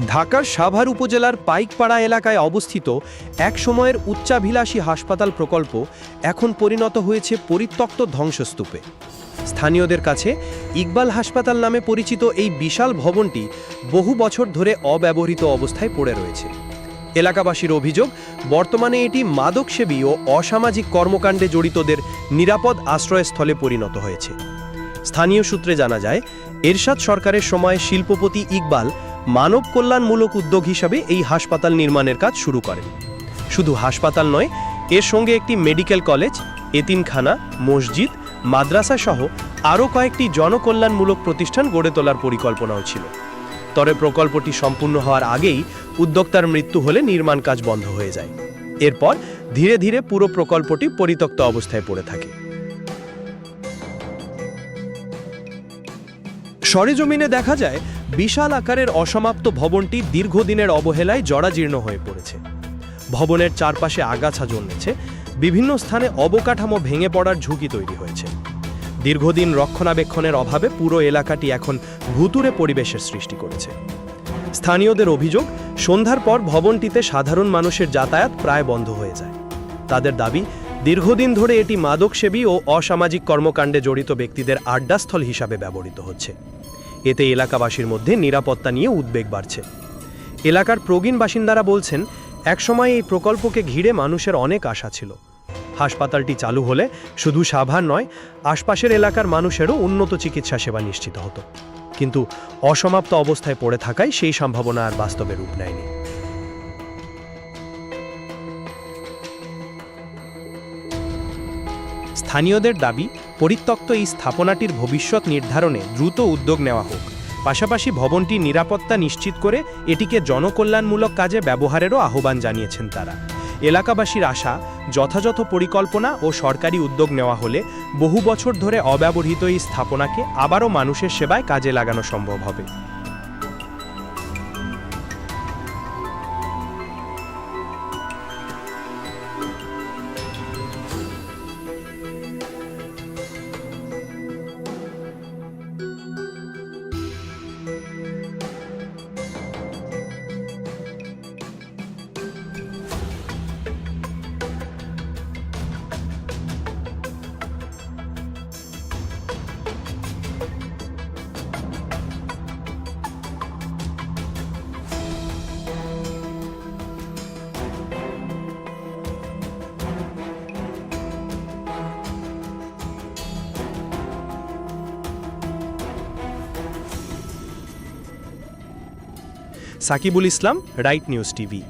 ঢাকার সাভার উপজেলার পাইকপাড়া এলাকায় অবস্থিত এক সময়ের উচ্চাভিলাষী হাসপাতাল প্রকল্প এখন পরিণত হয়েছে পরিত্যক্ত ধ্বংসস্তূপে। স্থানীয়দের কাছে ইকবাল হাসপাতাল নামে পরিচিত এই বিশাল ভবনটি বহু বছর ধরে অব্যবহৃত অবস্থায় পড়ে রয়েছে। এলাকাবাসীর অভিযোগ, বর্তমানে এটি মাদকসেবী ও অসামাজিক কর্মকাণ্ডে জড়িতদের নিরাপদ আশ্রয়স্থলে পরিণত হয়েছে। স্থানীয় সূত্রে জানা যায়, এরশাদ সরকারের সময় শিল্পপতি ইকবাল মানব কল্যাণমূলক উদ্যোগ হিসাবে এই হাসপাতাল নির্মাণের কাজ শুরু করেন। শুধু হাসপাতাল নয়, এর সঙ্গে একটি মেডিকেল কলেজ, এতিমখানা, মসজিদ, মাদ্রাসা সহ আরও কয়েকটি জনকল্যাণমূলক প্রতিষ্ঠান গড়ে তোলার পরিকল্পনাও ছিল। তবে প্রকল্পটি সম্পূর্ণ হওয়ার আগেই উদ্যোক্তার মৃত্যু হলে নির্মাণ কাজ বন্ধ হয়ে যায়। এরপর ধীরে ধীরে পুরো প্রকল্পটি পরিত্যক্ত অবস্থায় পড়ে থাকে। সরেজমিনে দেখা যায়, বিশাল আকারের অসমাপ্ত ভবনটি দীর্ঘদিনের অবহেলায় জরাজীর্ণ হয়ে পড়েছে। ভবনের চারপাশে আগাছা জন্মেছে, বিভিন্ন স্থানে অবকাঠামো ভেঙে পড়ার ঝুঁকি তৈরি হয়েছে। দীর্ঘদিন রক্ষণাবেক্ষণের অভাবে পুরো এলাকাটি এখন ভুতুড়ে পরিবেশের সৃষ্টি করেছে। স্থানীয়দের অভিযোগ, সন্ধ্যার পর ভবনটিতে সাধারণ মানুষের যাতায়াত প্রায় বন্ধ হয়ে যায়। তাদের দাবি, দীর্ঘদিন ধরে এটি মাদকসেবী ও অসামাজিক কর্মকাণ্ডে জড়িত ব্যক্তিদের আড্ডাস্থল হিসাবে ব্যবহৃত হচ্ছে। এতে এলাকাবাসীর মধ্যে নিরাপত্তা নিয়ে উদ্বেগ বাড়ছে। এলাকার প্রবীণ বাসিন্দারা বলছেন, একসময় এই প্রকল্পকে ঘিরে মানুষের অনেক আশা ছিল। হাসপাতালটি চালু হলে শুধু সাভার নয়, আশপাশের এলাকার মানুষেরও উন্নত চিকিৎসা সেবা নিশ্চিত হতো। কিন্তু অসমাপ্ত অবস্থায় পড়ে থাকায় সেই সম্ভাবনা আর বাস্তবে রূপ নেয়নি। স্থানীয়দের দাবি, পরিত্যক্ত এই স্থাপনাটির ভবিষ্যৎ নির্ধারণে দ্রুত উদ্যোগ নেওয়া হোক। পাশাপাশি ভবনটির নিরাপত্তা নিশ্চিত করে এটিকে জনকল্যাণমূলক কাজে ব্যবহারেরও আহ্বান জানিয়েছেন তারা। এলাকাবাসীর আশা, যথাযথ পরিকল্পনা ও সরকারি উদ্যোগ নেওয়া হলে বহু বছর ধরে অব্যবহৃত এই স্থাপনাকে আবারও মানুষের সেবায় কাজে লাগানো সম্ভব হবে। সাকিবুল ইসলাম, রাইট নিউজ টিভি।